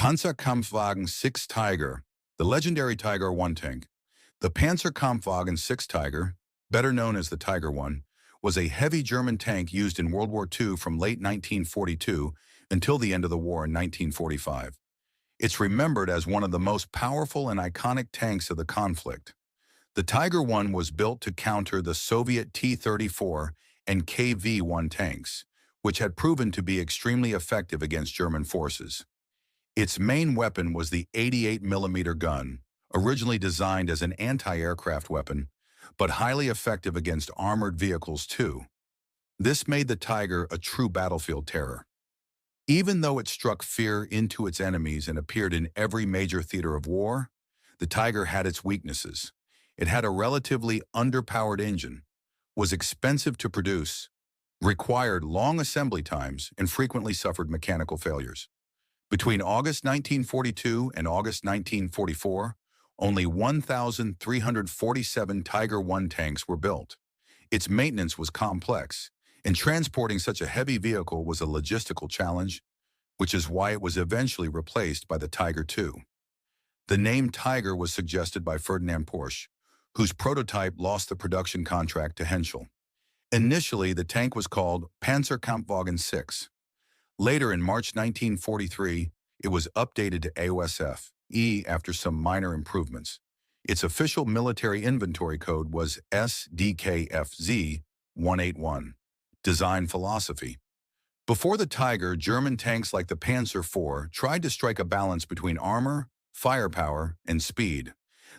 Panzerkampfwagen 6 Tiger, the legendary Tiger 1 tank. The Panzerkampfwagen 6 Tiger, better known as the Tiger 1, was a heavy German tank used in World War II from late 1942 until the end of the war in 1945. It's remembered as one of the most powerful and iconic tanks of the conflict. The Tiger 1 was built to counter the Soviet T-34 and KV-1 tanks, which had proven to be extremely effective against German forces. Its main weapon was the 88mm gun, originally designed as an anti-aircraft weapon, but highly effective against armored vehicles too. This made the Tiger a true battlefield terror. Even though it struck fear into its enemies and appeared in every major theater of war, the Tiger had its weaknesses. It had a relatively underpowered engine, was expensive to produce, required long assembly times, and frequently suffered mechanical failures. Between August 1942 and August 1944, only 1,347 Tiger 1 tanks were built. Its maintenance was complex, and transporting such a heavy vehicle was a logistical challenge, which is why it was eventually replaced by the Tiger II. The name Tiger was suggested by Ferdinand Porsche, whose prototype lost the production contract to Henschel. Initially, the tank was called Panzerkampfwagen 6. Later, in March 1943, it was updated to AOSF-E after some minor improvements. Its official military inventory code was SDKFZ-181, Design Philosophy. Before the Tiger, German tanks like the Panzer IV tried to strike a balance between armor, firepower, and speed.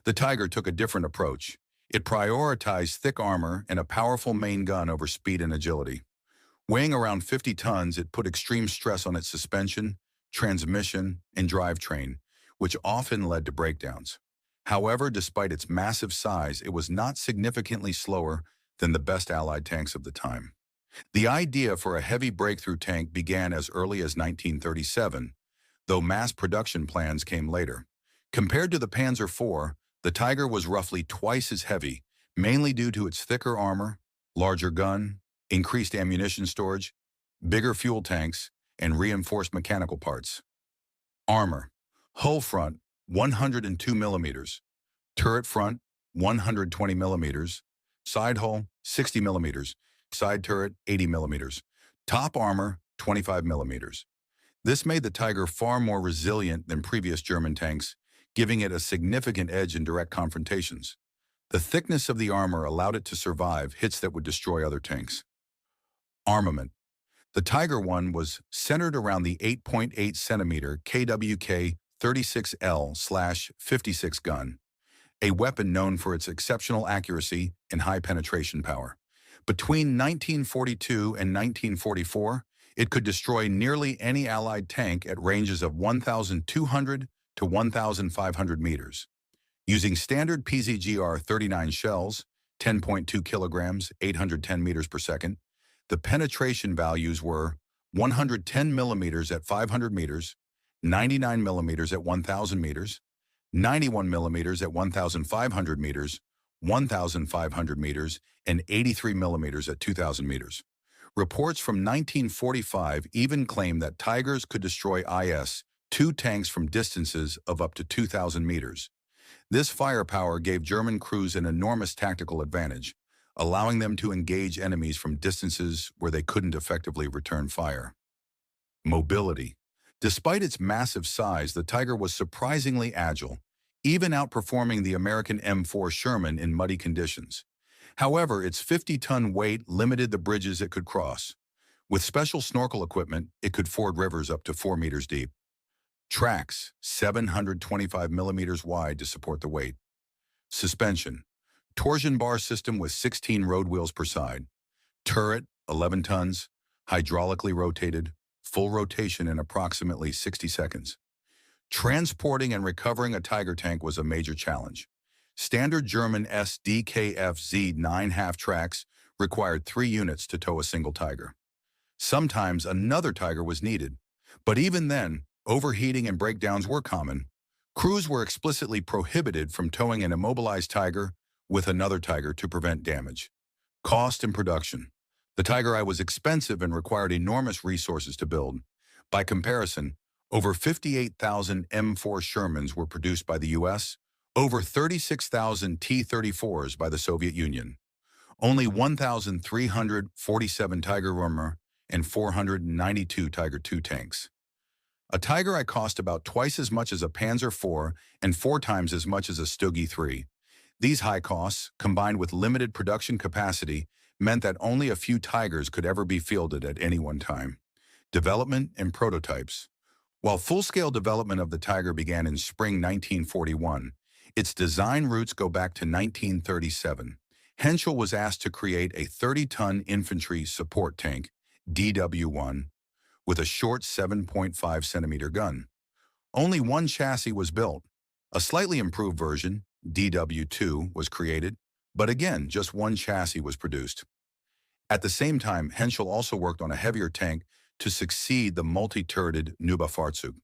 The Tiger took a different approach. It prioritized thick armor and a powerful main gun over speed and agility. Weighing around 50 tons, it put extreme stress on its suspension, transmission, and drivetrain, which often led to breakdowns. However, despite its massive size, it was not significantly slower than the best Allied tanks of the time. The idea for a heavy breakthrough tank began as early as 1937, though mass production plans came later. Compared to the Panzer IV, the Tiger was roughly twice as heavy, mainly due to its thicker armor, larger gun, increased ammunition storage, bigger fuel tanks, and reinforced mechanical parts. Armor: hull front 102 millimeters, turret front 120 millimeters, side hull 60 millimeters, side turret 80 millimeters, top armor 25 millimeters. This made the Tiger far more resilient than previous German tanks, giving it a significant edge in direct confrontations. The thickness of the armor allowed it to survive hits that would destroy other tanks. Armament: the Tiger 1 was centered around the 8.8 centimeter KWK 36L/56 gun, a weapon known for its exceptional accuracy and high penetration power. Between 1942 and 1944, it could destroy nearly any Allied tank at ranges of 1,200 to 1,500 meters. Using standard PZGR-39 shells, 10.2 kilograms, 810 meters per second, the penetration values were 110 millimeters at 500 meters, 99 millimeters at 1,000 meters, 91 millimeters at 1,500 meters, 1,500 meters, and 83 millimeters at 2,000 meters. Reports from 1945 even claim that Tigers could destroy IS-2 tanks from distances of up to 2,000 meters. This firepower gave German crews an enormous tactical advantage, allowing them to engage enemies from distances where they couldn't effectively return fire. Mobility: despite its massive size, the Tiger was surprisingly agile, even outperforming the American M4 Sherman in muddy conditions. However, its 50-ton weight limited the bridges it could cross. With special snorkel equipment, it could ford rivers up to 4 meters deep. Tracks: 725 millimeters wide to support the weight. Suspension: torsion bar system with 16 road wheels per side. Turret: 11 tons, hydraulically rotated, full rotation in approximately 60 seconds. Transporting and recovering a Tiger tank was a major challenge. Standard German SDKFZ-9 half-tracks required 3 units to tow a single Tiger. Sometimes another Tiger was needed, but even then, overheating and breakdowns were common. Crews were explicitly prohibited from towing an immobilized Tiger with another Tiger to prevent damage. Cost and production: the Tiger I was expensive and required enormous resources to build. By comparison, Over 58,000 M4 Shermans were produced by the U.S., over 36,000 T-34s by the Soviet Union. Only 1,347 Tiger Römer and 492 Tiger II tanks. A Tiger I cost about twice as much as a Panzer IV and 4 times as much as a Stuggy III. These high costs, combined with limited production capacity, meant that only a few Tigers could ever be fielded at any one time. Development and prototypes. While full-scale development of the Tiger began in spring 1941, its design roots go back to 1937. Henschel was asked to create a 30-ton infantry support tank, DW-1, with a short 7.5-centimeter gun. Only one chassis was built. A slightly improved version, DW-2, was created, but again, just one chassis was produced. At the same time, Henschel also worked on a heavier tank to succeed the multi-turreted Nuba-Fahrzeug.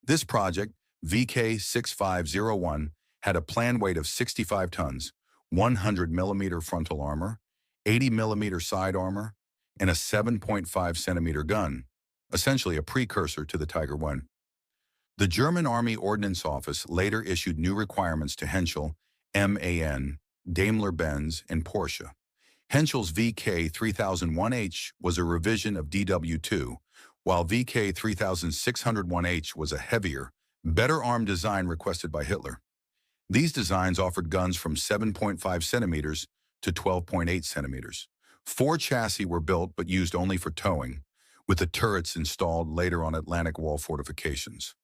This project, VK6501, had a planned weight of 65 tons, 100mm frontal armor, 80mm side armor, and a 7.5-centimeter gun, essentially a precursor to the Tiger I. The German Army Ordnance Office later issued new requirements to Henschel, MAN, Daimler-Benz, and Porsche. Henschel's VK3001H was a revision of DW2, while VK3601H was a heavier, better-armed design requested by Hitler. These designs offered guns from 7.5 centimeters to 12.8 centimeters. 4 chassis were built but used only for towing, with the turrets installed later on Atlantic Wall fortifications.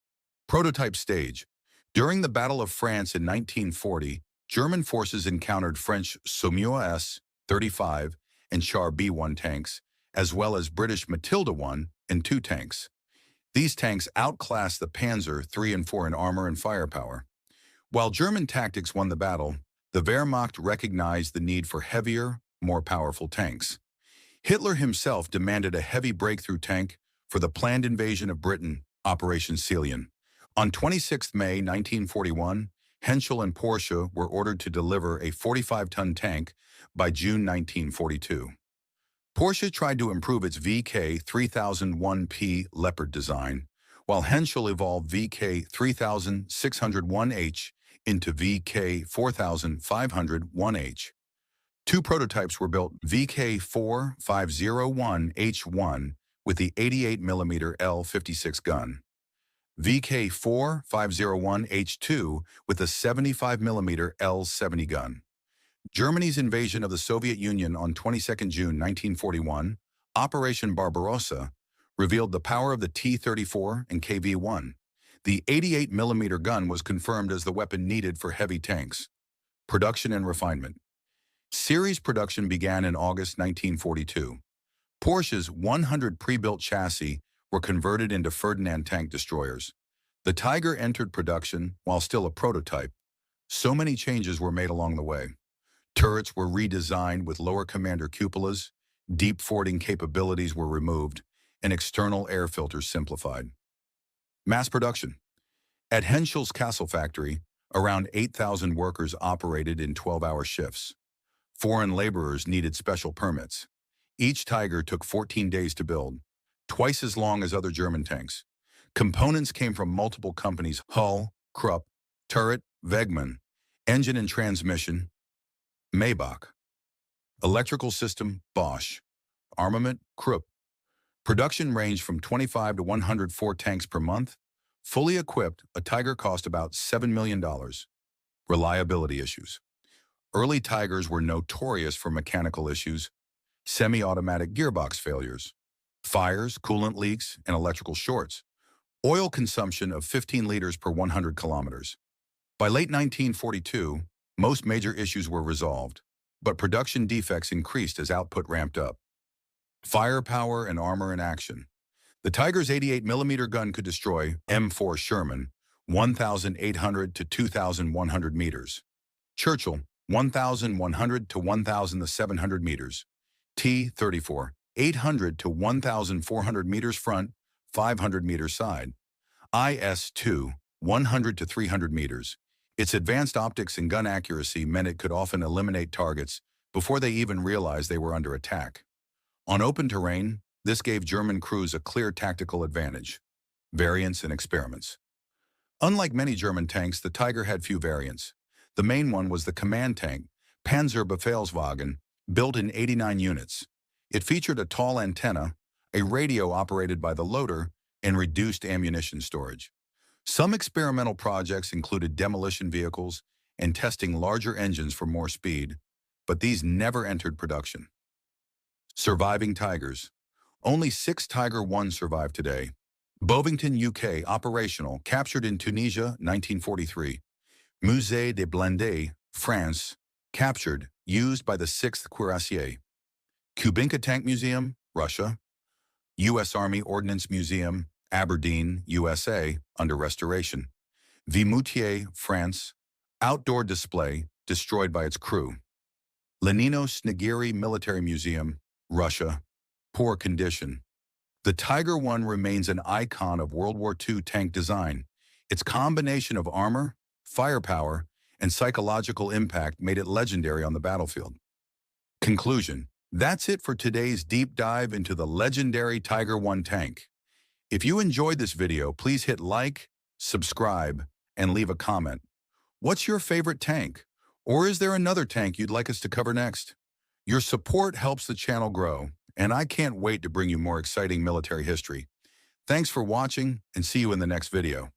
Prototype stage. During the Battle of France in 1940, German forces encountered French Saumur S-35 and Char B-1 tanks, as well as British Matilda I and II tanks. These tanks outclassed the Panzer III and IV in armor and firepower. While German tactics won the battle, the Wehrmacht recognized the need for heavier, more powerful tanks. Hitler himself demanded a heavy breakthrough tank for the planned invasion of Britain, Operation Celion. On 26 May 1941, Henschel and Porsche were ordered to deliver a 45-ton tank by June 1942. Porsche tried to improve its VK3001P Leopard design, while Henschel evolved VK3601H into VK4501H. 2 prototypes were built, VK4501H1 with the 88mm L56 gun, VK4501H2 with the 75mm L70 gun. Germany's invasion of the Soviet Union on 22 June 1941, Operation Barbarossa, revealed the power of the T-34 and KV-1. The 88mm gun was confirmed as the weapon needed for heavy tanks. Production and refinement. Series production began in August 1942. Porsche's 100 pre-built chassis were converted into Ferdinand tank destroyers. The Tiger entered production while still a prototype. So many changes were made along the way. Turrets were redesigned with lower commander cupolas, deep fording capabilities were removed, and external air filters simplified. Mass production. At Henschel's Kassel factory, around 8,000 workers operated in 12-hour shifts. Foreign laborers needed special permits. Each Tiger took 14 days to build, twice as long as other German tanks. Components came from multiple companies: Hull, Krupp, Turret, Wegmann, engine and transmission, Maybach, electrical system, Bosch, armament, Krupp. Production ranged from 25 to 104 tanks per month. Fully equipped, a Tiger cost about $7 million. Reliability issues. Early Tigers were notorious for mechanical issues, semi-automatic gearbox failures, fires, coolant leaks, and electrical shorts. Oil consumption of 15 liters per 100 kilometers. By late 1942, most major issues were resolved, but production defects increased as output ramped up. Firepower and armor in action. The Tiger's 88mm gun could destroy M4 Sherman, 1,800 to 2,100 meters. Churchill, 1,100 to 1,700 meters. T-34, 800 to 1,400 meters front, 500 meters side. IS-2, 100 to 300 meters. Its advanced optics and gun accuracy meant it could often eliminate targets before they even realized they were under attack. On open terrain, this gave German crews a clear tactical advantage. Variants and experiments. Unlike many German tanks, the Tiger had few variants. The main one was the command tank, Panzerbefehlswagen, built in 89 units. It featured a tall antenna, a radio operated by the loader, and reduced ammunition storage. Some experimental projects included demolition vehicles and testing larger engines for more speed, but these never entered production. Surviving Tigers. Only 6 Tiger 1 survive today. Bovington, UK, operational, captured in Tunisia, 1943. Musée des Blindés, France, captured, used by the 6th Cuirassier. Kubinka Tank Museum, Russia. U.S. Army Ordnance Museum, Aberdeen, USA, under restoration. Vimoutier, France, outdoor display, destroyed by its crew. Lenino Snigiri Military Museum, Russia, poor condition. The Tiger 1 remains an icon of World War II tank design. Its combination of armor, firepower, and psychological impact made it legendary on the battlefield. Conclusion. That's it for today's deep dive into the legendary Tiger 1 tank. If you enjoyed this video, please hit like, subscribe, and leave a comment. What's your favorite tank? Or is there another tank you'd like us to cover next? Your support helps the channel grow, and I can't wait to bring you more exciting military history. Thanks for watching, and see you in the next video.